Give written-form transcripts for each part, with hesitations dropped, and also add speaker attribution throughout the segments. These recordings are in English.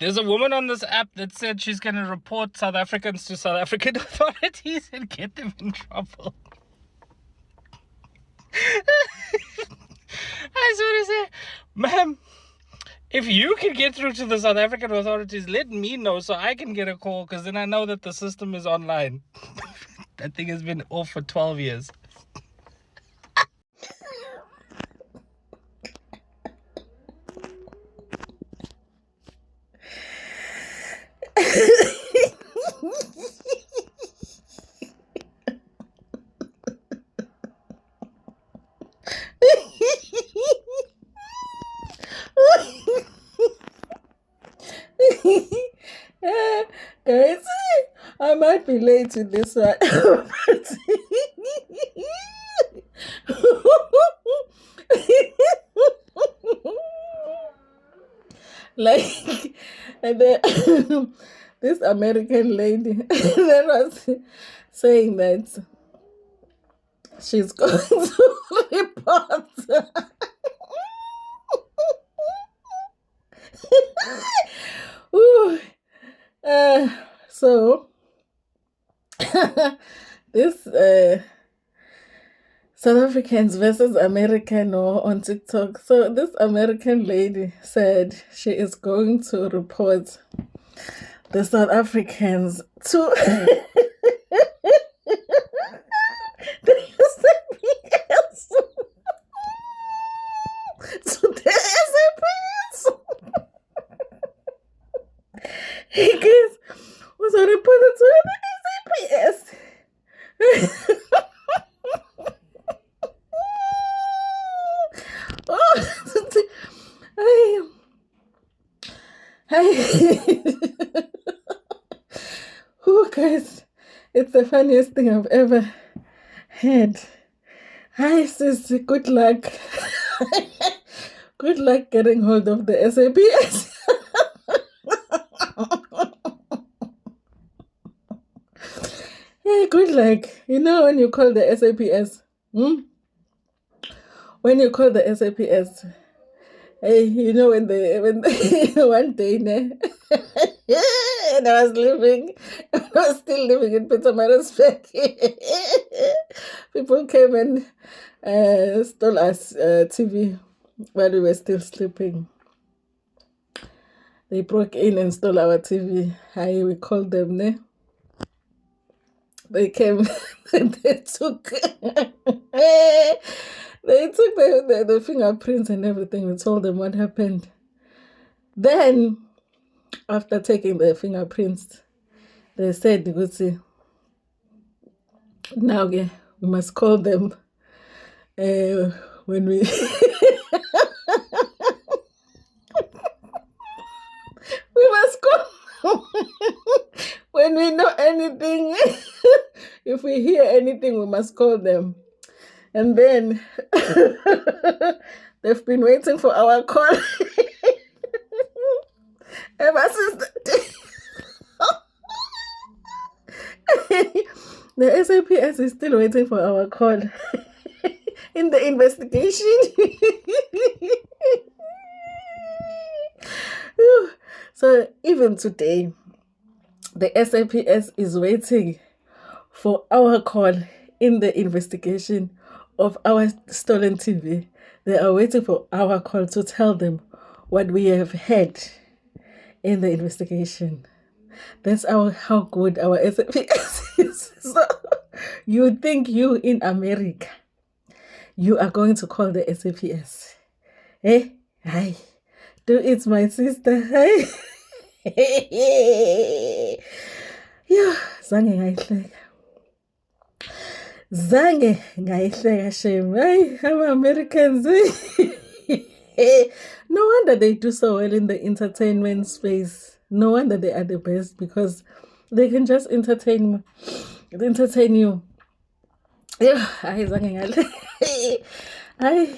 Speaker 1: There's a woman on this app that said she's going to report South Africans to South African authorities and get them in trouble. I just want to say, ma'am, if you can get through to the South African authorities, let me know so I can get a call, because then I know that the system is online. That thing has been off for 12 years.
Speaker 2: Guys, I might be late to this one. Like, and then, this American lady that was saying that she's going to report. Ooh. So this South Africans versus American war on TikTok. So this American lady said she is going to report the South Africans to the SAPS. To the SAPS. Because was a reporter to the SAPS. Oh, oh, guys, it's the funniest thing I've ever heard. Hi, sis, good luck. Good luck getting hold of the SAPS. Hey, good luck. You know when you call the SAPS, when you call the SAPS, hey, you know when they one day, and I was still living in Pietermaritzburg. People came and stole us TV while we were still sleeping. They broke in and stole our TV. We called them, ne? They came and they took the fingerprints and everything. We told them what happened. Then, after taking the fingerprints, they said, now we must call them when we we must call when we know anything. If we hear anything, we must call them. And then they've been waiting for our call ever since the SAPS is still waiting for our call in the investigation. So even today, the SAPS is waiting for our call in the investigation of our stolen TV. They are waiting for our call to tell them what we have heard in the investigation. That's how good our SAPS is. So you think you in America, you are going to call the SAPS? Eh? Hi. Do it, my sister. Hey. Yeah, zange ngayihleka shame. Hey, Americans. No wonder they do so well in the entertainment space. No wonder they are the best, because they can just entertain you. Yeah, I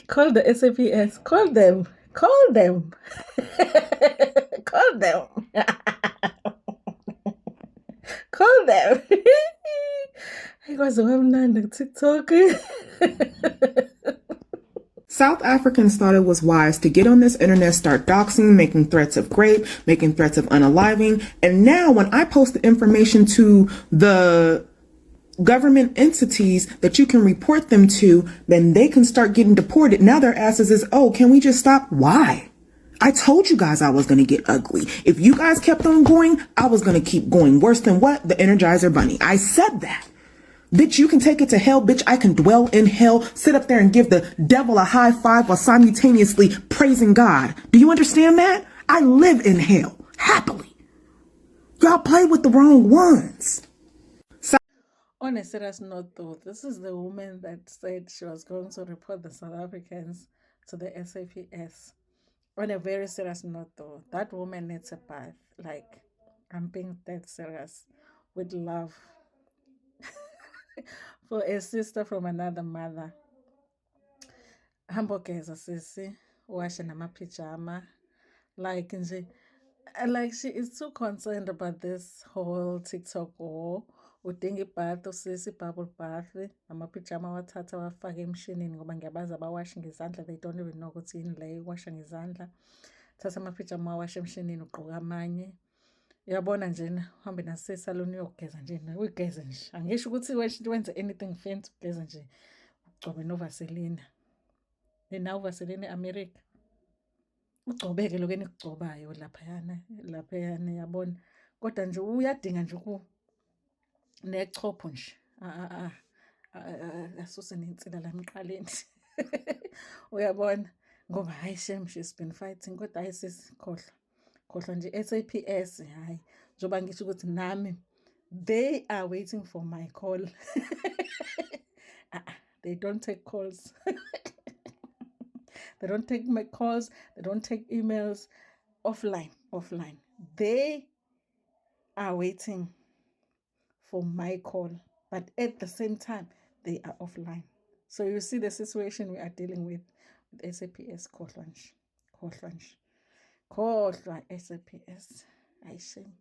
Speaker 2: call the SAPS. Call them. Call them. Call them. Call them. I was on TikTok.
Speaker 3: South Africans thought it was wise to get on this internet, start doxing, making threats of rape, making threats of unaliving. And now when I post the information to the government entities that you can report them to, then they can start getting deported. Now their asses is, oh, can we just stop? Why? I told you guys I was going to get ugly. If you guys kept on going, I was going to keep going. Worse than what? The Energizer Bunny. I said that. Bitch, you can take it to hell. Bitch, I can dwell in hell, sit up there and give the devil a high five while simultaneously praising God. Do you understand that? I live in hell, happily. Y'all play with the wrong ones.
Speaker 2: On a serious note, though, this is the woman that said she was going to report the South Africans to the SAPS. On a very serious note, though, that woman needs a bath. Like, I'm being that serious with love for a sister from another mother. Hambogeza sisi, washe namapijama. Like, nje, like she is too concerned about this whole TikTok war. Udinga ibhathi usisi bubble bath amapijama wathatha wafaka emshinini ngoba ngiyabazi abawashe ngezandla, they don't even know ukuthi yini le washa ngezandla. Thatha amapijama wawashe emshinini ugqoka amanye. Uyabona njena uhambe nasesaloni uyogeza njena uyigeze nje. Angisho ukuthi wenze anything fancy, ugeza nje ugcobe novaselina. Nina uvaselina eAmerica. Ugcobeke lokho enikugcobayo laphayana yabona. Kodwa nje uyadinga nje nechopho nje. Asuse nensila la emqaleni. Uyabona ngoba hayi shame, she's been fighting kodwa hayi khohlwa nje SAPS hayi njoba ngisho ukuthi nami they are waiting for my call. They don't take calls. They don't take my calls, they don't take emails. Offline. They are waiting for my call, but at the same time, they are offline. So you see the situation we are dealing with SAPS. Khohlwa SAPS. Ay shame.